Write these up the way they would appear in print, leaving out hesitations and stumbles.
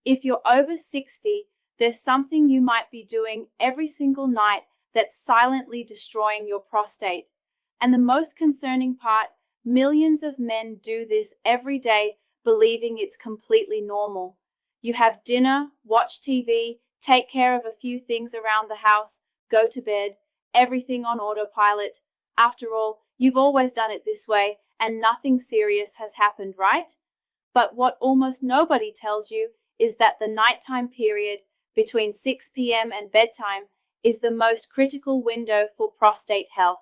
If you're over 60, there's something you might be doing every single night that's silently destroying your prostate. And the most concerning part, millions of men do this every day, believing it's completely normal. You have dinner, watch TV, take care of a few things around the house, go to bed, everything on autopilot. After all, you've always done it this way, and nothing serious has happened, right? But what almost nobody tells you is that the nighttime period between 6 p.m. and bedtime is the most critical window for prostate health.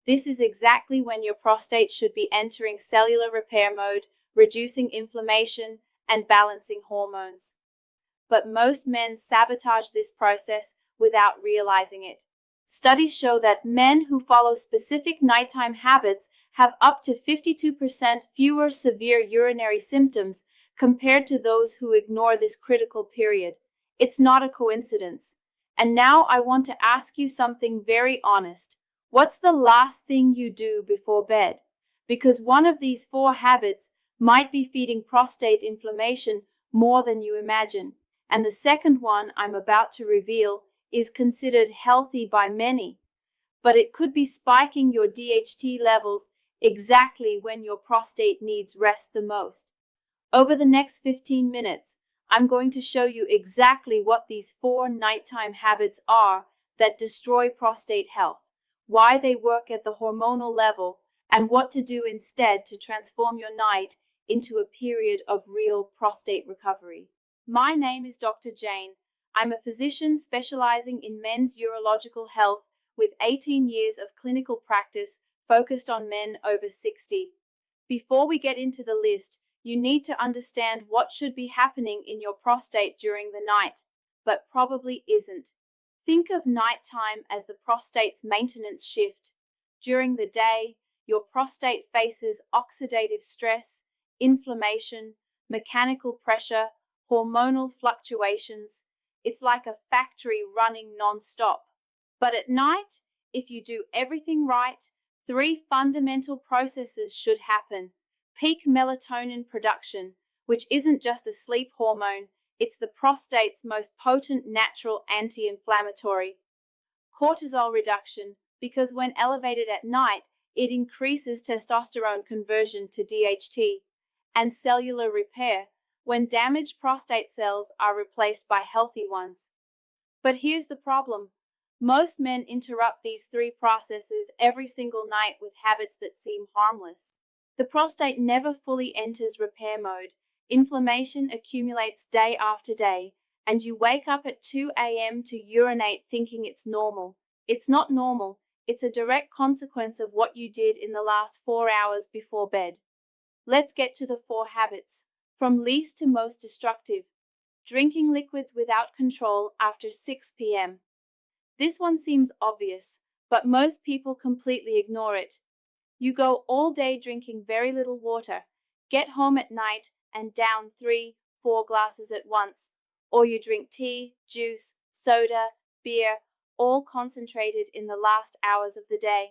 This is exactly when your prostate should be entering cellular repair mode, reducing inflammation and balancing hormones. But most men sabotage this process without realizing it. Studies show that men who follow specific nighttime habits have up to 52% fewer severe urinary symptoms compared to those who ignore this critical period. It's not a coincidence. And now I want to ask you something very honest. What's the last thing you do before bed? Because one of these 4 habits might be feeding prostate inflammation more than you imagine. And the second one I'm about to reveal is considered healthy by many, but it could be spiking your DHT levels exactly when your prostate needs rest the most. Over the next 15 minutes, I'm going to show you exactly what these 4 nighttime habits are that destroy prostate health, why they work at the hormonal level, and what to do instead to transform your night into a period of real prostate recovery. My name is Dr. Jane. I'm a physician specializing in men's urological health with 18 years of clinical practice focused on men over 60. Before we get into the list, you need to understand what should be happening in your prostate during the night, but probably isn't. Think of nighttime as the prostate's maintenance shift. During the day, your prostate faces oxidative stress, inflammation, mechanical pressure, hormonal fluctuations. It's like a factory running non-stop. But at night, if you do everything right, 3 fundamental processes should happen. Peak melatonin production, which isn't just a sleep hormone, it's the prostate's most potent natural anti-inflammatory. Cortisol reduction, because when elevated at night, it increases testosterone conversion to DHT. And cellular repair, when damaged prostate cells are replaced by healthy ones. But here's the problem. Most men interrupt these 3 processes every single night with habits that seem harmless. The prostate never fully enters repair mode. Inflammation accumulates day after day, and you wake up at 2 a.m. to urinate thinking it's normal. It's not normal. It's a direct consequence of what you did in the last 4 hours before bed. Let's get to the 4 habits. From least to most destructive. Drinking liquids without control after 6 p.m. This one seems obvious, but most people completely ignore it. You go all day drinking very little water, get home at night and down 3-4 glasses at once, or you drink tea, juice, soda, beer, all concentrated in the last hours of the day.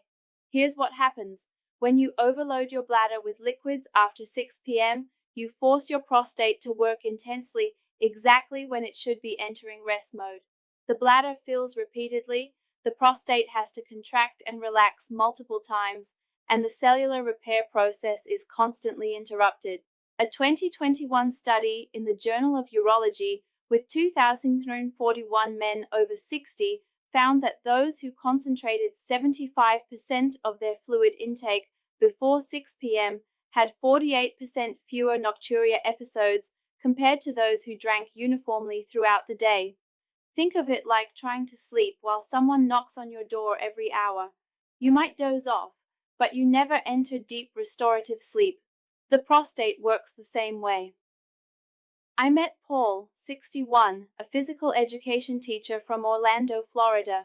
Here's what happens. When you overload your bladder with liquids after 6 p.m., you force your prostate to work intensely exactly when it should be entering rest mode. The bladder fills repeatedly, the prostate has to contract and relax multiple times, and the cellular repair process is constantly interrupted. A 2021 study in the Journal of Urology with 2,341 men over 60 found that those who concentrated 75% of their fluid intake before 6 p.m. had 48% fewer nocturia episodes compared to those who drank uniformly throughout the day. Think of it like trying to sleep while someone knocks on your door every hour. You might doze off, but you never enter deep restorative sleep. The prostate works the same way. I met Paul, 61, a physical education teacher from Orlando, Florida.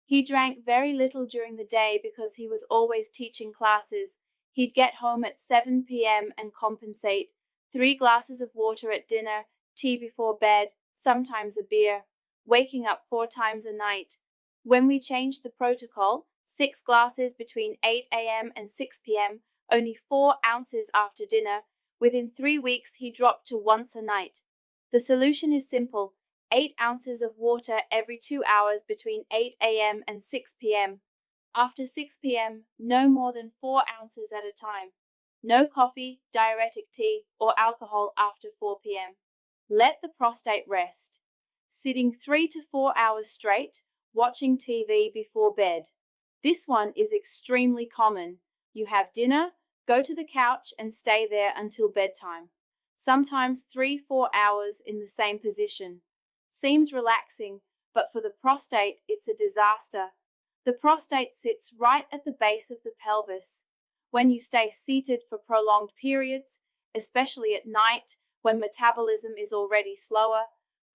He drank very little during the day because he was always teaching classes. He'd get home at 7 p.m. and compensate. 3 glasses of water at dinner, tea before bed, sometimes a beer. Waking up 4 times a night. When we changed the protocol, 6 glasses between 8 a.m. and 6 p.m., only 4 ounces after dinner. Within 3 weeks, he dropped to once a night. The solution is simple: 8 ounces of water every 2 hours between 8 a.m. and 6 p.m. After 6 p.m., no more than 4 ounces at a time. No coffee, diuretic tea, or alcohol after 4 p.m. Let the prostate rest. Sitting 3 to 4 hours straight, watching TV before bed. This one is extremely common. You have dinner, go to the couch, and stay there until bedtime. Sometimes 3-4 hours in the same position. Seems relaxing, but for the prostate, it's a disaster. The prostate sits right at the base of the pelvis. When you stay seated for prolonged periods, especially at night when metabolism is already slower,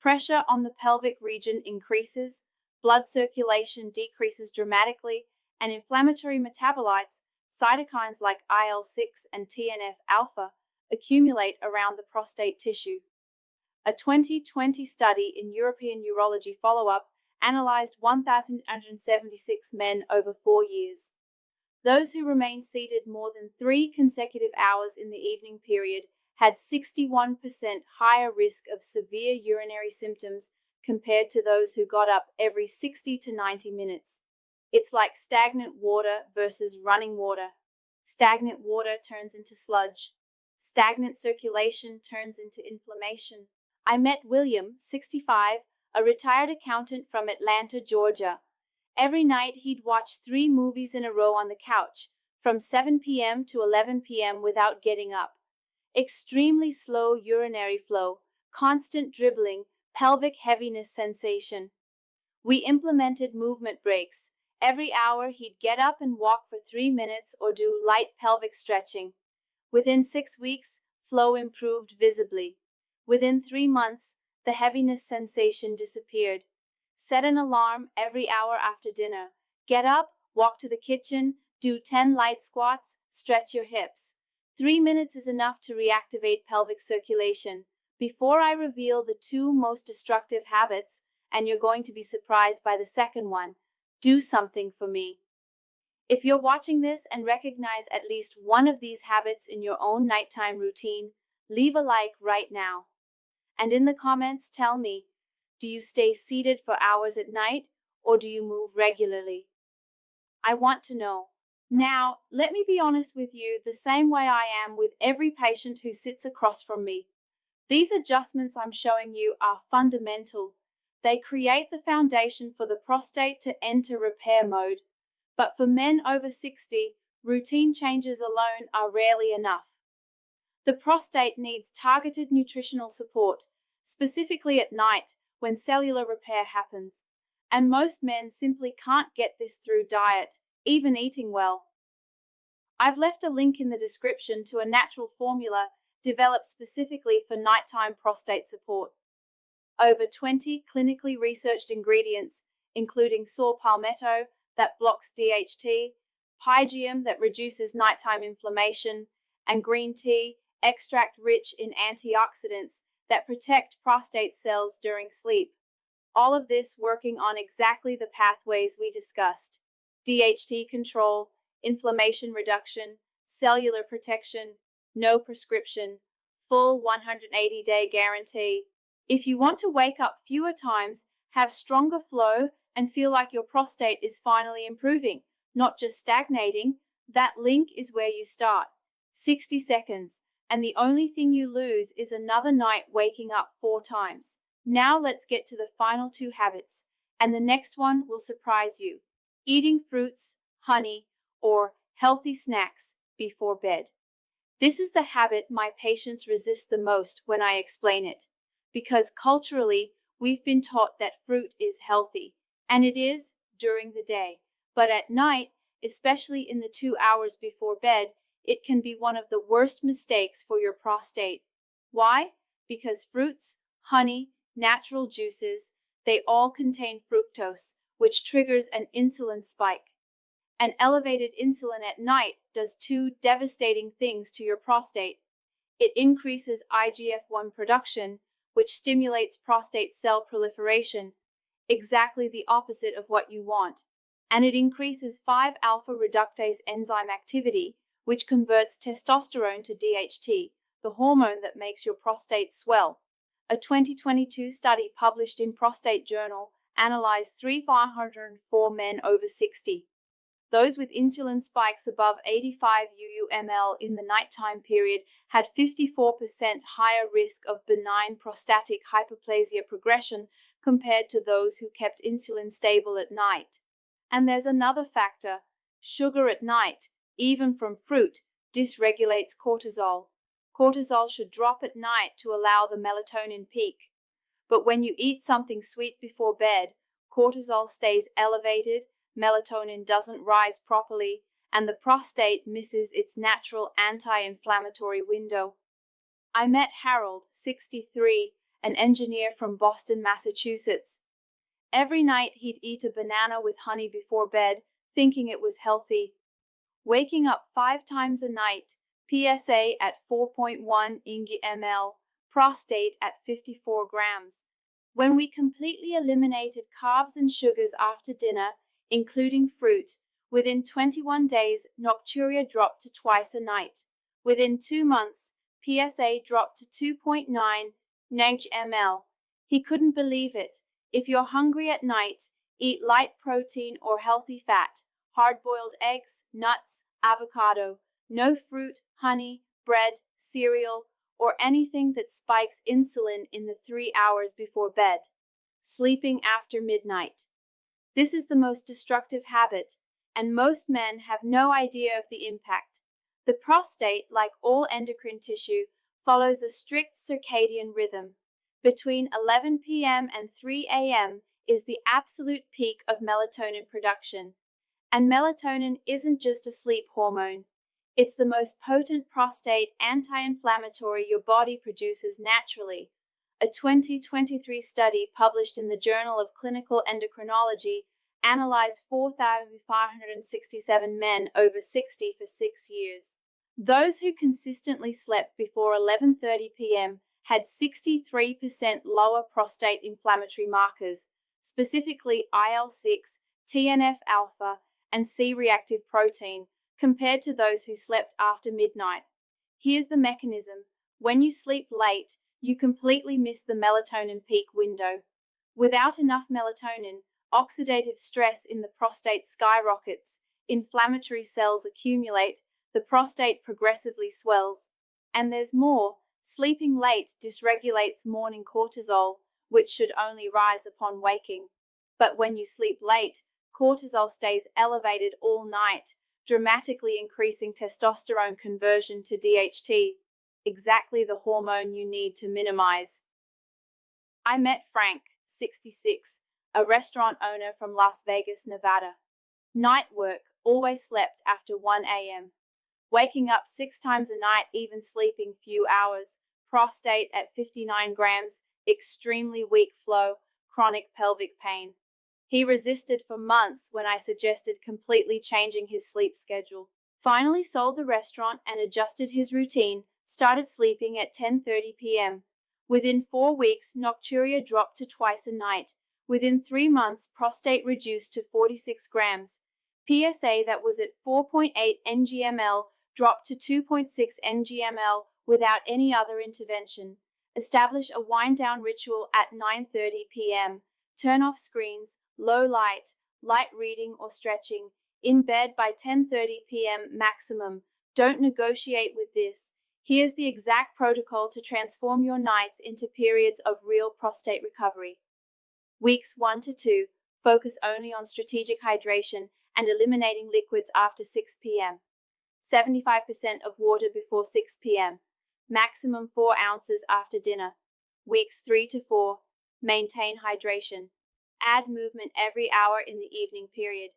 pressure on the pelvic region increases, blood circulation decreases dramatically, and inflammatory metabolites, cytokines like IL-6 and TNF-alpha, accumulate around the prostate tissue. A 2020 study in European Urology Follow-up analyzed 1,176 men over 4 years. Those who remained seated more than 3 consecutive hours in the evening period had 61% higher risk of severe urinary symptoms compared to those who got up every 60 to 90 minutes. It's like stagnant water versus running water. Stagnant water turns into sludge. Stagnant circulation turns into inflammation. I met William, 65, a retired accountant from Atlanta, Georgia. Every night he'd watch 3 movies in a row on the couch, from 7 p.m. to 11 p.m. without getting up. Extremely slow urinary flow, constant dribbling, pelvic heaviness sensation. We implemented movement breaks. Every hour he'd get up and walk for 3 minutes or do light pelvic stretching. Within 6 weeks, flow improved visibly. Within 3 months, the heaviness sensation disappeared. Set an alarm every hour after dinner. Get up, walk to the kitchen, do 10 light squats, stretch your hips. 3 minutes is enough to reactivate pelvic circulation. Before I reveal the 2 most destructive habits, and you're going to be surprised by the second one, do something for me. If you're watching this and recognize at least one of these habits in your own nighttime routine, leave a like right now. And in the comments, tell me, do you stay seated for hours at night, or do you move regularly? I want to know. Now, let me be honest with you, the same way I am with every patient who sits across from me. These adjustments I'm showing you are fundamental. They create the foundation for the prostate to enter repair mode. But for men over 60, routine changes alone are rarely enough. The prostate needs targeted nutritional support, specifically at night when cellular repair happens. And most men simply can't get this through diet, even eating well. I've left a link in the description to a natural formula developed specifically for nighttime prostate support. Over 20 clinically researched ingredients, including saw palmetto that blocks DHT, pygeum that reduces nighttime inflammation, and green tea extract rich in antioxidants that protect prostate cells during sleep. All of this working on exactly the pathways we discussed: DHT control, inflammation reduction, cellular protection, no prescription, full 180-day guarantee. If you want to wake up fewer times, have stronger flow, and feel like your prostate is finally improving, not just stagnating, that link is where you start. 60 seconds, and the only thing you lose is another night waking up 4 times. Now let's get to the final 2 habits, and the next one will surprise you: eating fruits, honey, or healthy snacks before bed. This is the habit my patients resist the most when I explain it, because culturally, we've been taught that fruit is healthy, and it is during the day. But at night, especially in the 2 hours before bed, it can be one of the worst mistakes for your prostate. Why? Because fruits, honey, natural juices, they all contain fructose, which triggers an insulin spike. And elevated insulin at night does 2 devastating things to your prostate. It increases IGF-1 production, which stimulates prostate cell proliferation, exactly the opposite of what you want. And it increases 5-alpha reductase enzyme activity, which converts testosterone to DHT, the hormone that makes your prostate swell. A 2022 study published in Prostate Journal analyzed 3,504 men over 60. Those with insulin spikes above 85 UU/mL in the nighttime period had 54% higher risk of benign prostatic hyperplasia progression compared to those who kept insulin stable at night. And there's another factor. Sugar at night, even from fruit, dysregulates cortisol. Cortisol should drop at night to allow the melatonin peak. But when you eat something sweet before bed, cortisol stays elevated, melatonin doesn't rise properly, and the prostate misses its natural anti-inflammatory window. I met Harold, 63, an engineer from Boston, Massachusetts. Every night he'd eat a banana with honey before bed, thinking it was healthy. Waking up 5 times a night, PSA at 4.1 ng/ml, prostate at 54 grams. When we completely eliminated carbs and sugars after dinner, including fruit, within 21 days, nocturia dropped to twice a night. Within 2 months, PSA dropped to 2.9 ng/ml. He couldn't believe it. If you're hungry at night, eat light protein or healthy fat, hard-boiled eggs, nuts, avocado, no fruit, honey, bread, cereal, or anything that spikes insulin in the 3 hours before bed. Sleeping after midnight. This is the most destructive habit, and most men have no idea of the impact. The prostate, like all endocrine tissue, follows a strict circadian rhythm. Between 11 p.m. and 3 a.m. is the absolute peak of melatonin production. And melatonin isn't just a sleep hormone. It's the most potent prostate anti-inflammatory your body produces naturally. A 2023 study published in the Journal of Clinical Endocrinology analyzed 4,567 men over 60 for 6 years. Those who consistently slept before 11:30 p.m. had 63% lower prostate inflammatory markers, specifically IL-6, TNF-alpha, and C-reactive protein, compared to those who slept after midnight. Here's the mechanism. When you sleep late, you completely miss the melatonin peak window. Without enough melatonin, oxidative stress in the prostate skyrockets, inflammatory cells accumulate, the prostate progressively swells. And there's more. Sleeping late dysregulates morning cortisol, which should only rise upon waking. But when you sleep late, cortisol stays elevated all night, dramatically increasing testosterone conversion to DHT, exactly the hormone you need to minimize. I met Frank, 66, a restaurant owner from Las Vegas, Nevada. Night work, always slept after 1 a.m. Waking up 6 times a night, even sleeping few hours, prostate at 59 grams, extremely weak flow, chronic pelvic pain. He resisted for months when I suggested completely changing his sleep schedule. Finally sold the restaurant and adjusted his routine, started sleeping at 10:30 p.m. Within 4 weeks, nocturia dropped to twice a night. Within 3 months, prostate reduced to 46 grams. PSA that was at 4.8 ng/ml dropped to 2.6 ng/ml without any other intervention. Establish a wind-down ritual at 9:30 p.m. Turn off screens, low light, light reading or stretching. In bed by 10:30 p.m. maximum. Don't negotiate with this. Here's the exact protocol to transform your nights into periods of real prostate recovery. Weeks 1 to 2, focus only on strategic hydration and eliminating liquids after 6 p.m. 75% of water before 6 p.m. Maximum 4 ounces after dinner. Weeks 3 to 4, maintain hydration. Add movement every hour in the evening period.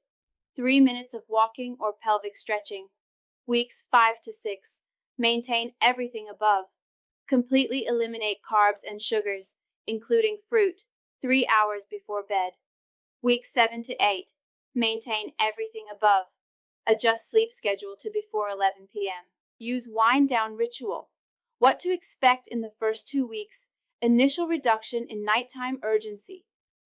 3 minutes of walking or pelvic stretching. Weeks 5 to 6, maintain everything above. Completely eliminate carbs and sugars, including fruit, 3 hours before bed. Weeks 7 to 8, maintain everything above. Adjust sleep schedule to before 11 p.m. Use wind-down ritual. What to expect in the first 2 weeks. Initial reduction in nighttime urgency.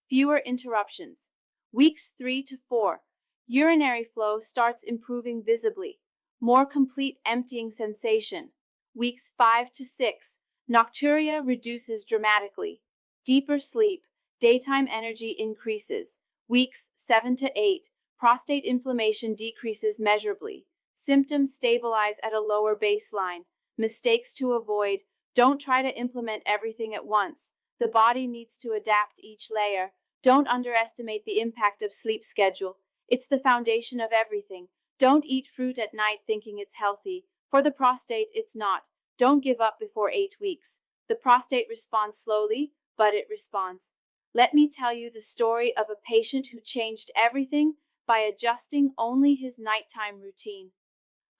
Fewer interruptions. Weeks 3 to 4, urinary flow starts improving visibly. More complete emptying sensation. Weeks 5 to 6, Nocturia reduces dramatically. Deeper sleep, daytime energy increases. Weeks 7 to 8, prostate inflammation decreases measurably. Symptoms stabilize at a lower baseline. Mistakes to avoid: don't try to implement everything at once. The body needs to adapt each layer. Don't underestimate the impact of sleep schedule. It's the foundation of everything. Don't eat fruit at night thinking it's healthy. For the prostate, it's not. Don't give up before 8 weeks. The prostate responds slowly, but it responds. Let me tell you the story of a patient who changed everything by adjusting only his nighttime routine.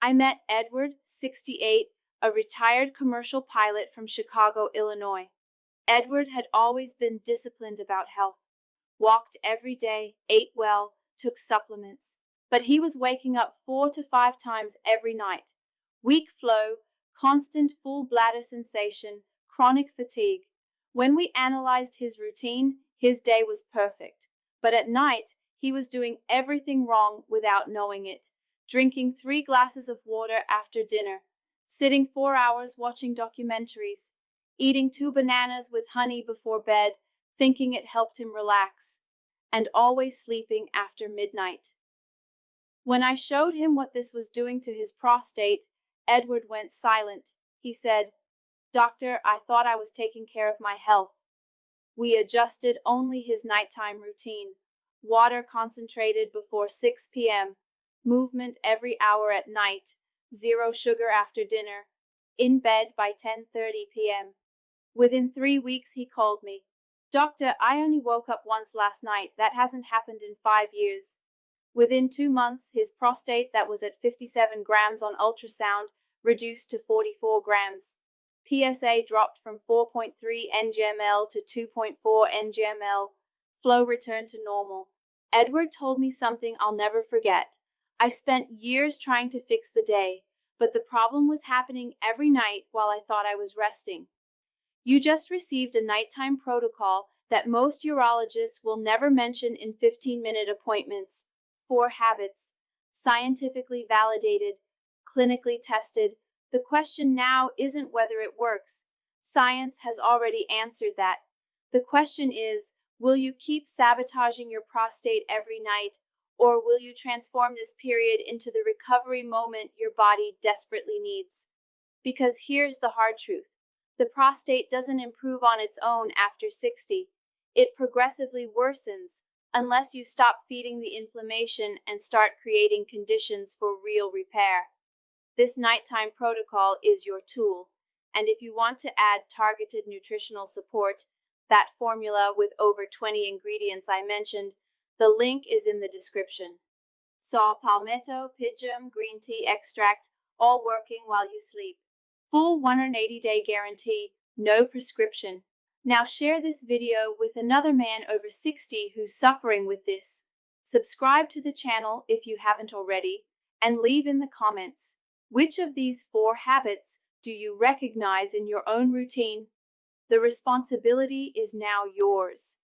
I met Edward, 68, a retired commercial pilot from Chicago, Illinois. Edward had always been disciplined about health, walked every day, ate well, took supplements. But he was waking up 4 to 5 times every night. Weak flow, constant full bladder sensation, chronic fatigue. When we analyzed his routine, his day was perfect. But at night, he was doing everything wrong without knowing it. Drinking 3 glasses of water after dinner, sitting 4 hours watching documentaries, eating 2 bananas with honey before bed, thinking it helped him relax, and always sleeping after midnight. When I showed him what this was doing to his prostate, Edward went silent. He said, "Doctor, I thought I was taking care of my health." We adjusted only his nighttime routine. Water concentrated before 6 p.m., movement every hour at night, 0 sugar after dinner, in bed by 10:30 p.m. Within 3 weeks, he called me. "Doctor, I only woke up once last night. That hasn't happened in 5 years." Within 2 months, his prostate that was at 57 grams on ultrasound reduced to 44 grams. PSA dropped from 4.3 ng/ml to 2.4 ng/ml. Flow returned to normal. Edward told me something I'll never forget. I spent years trying to fix the day, but the problem was happening every night while I thought I was resting. You just received a nighttime protocol that most urologists will never mention in 15-minute appointments. 4 habits, scientifically validated, clinically tested. The question now isn't whether it works. Science has already answered that. The question is, will you keep sabotaging your prostate every night, or will you transform this period into the recovery moment your body desperately needs? Because here's the hard truth. The prostate doesn't improve on its own after 60. It progressively worsens unless you stop feeding the inflammation and start creating conditions for real repair. This nighttime protocol is your tool, and if you want to add targeted nutritional support, that formula with over 20 ingredients I mentioned, the link is in the description. Saw palmetto, pidgeon, green tea extract, all working while you sleep. Full 180-day guarantee, no prescription. Now share this video with another man over 60 who's suffering with this. Subscribe to the channel if you haven't already, and leave in the comments, which of these 4 habits do you recognize in your own routine? The responsibility is now yours.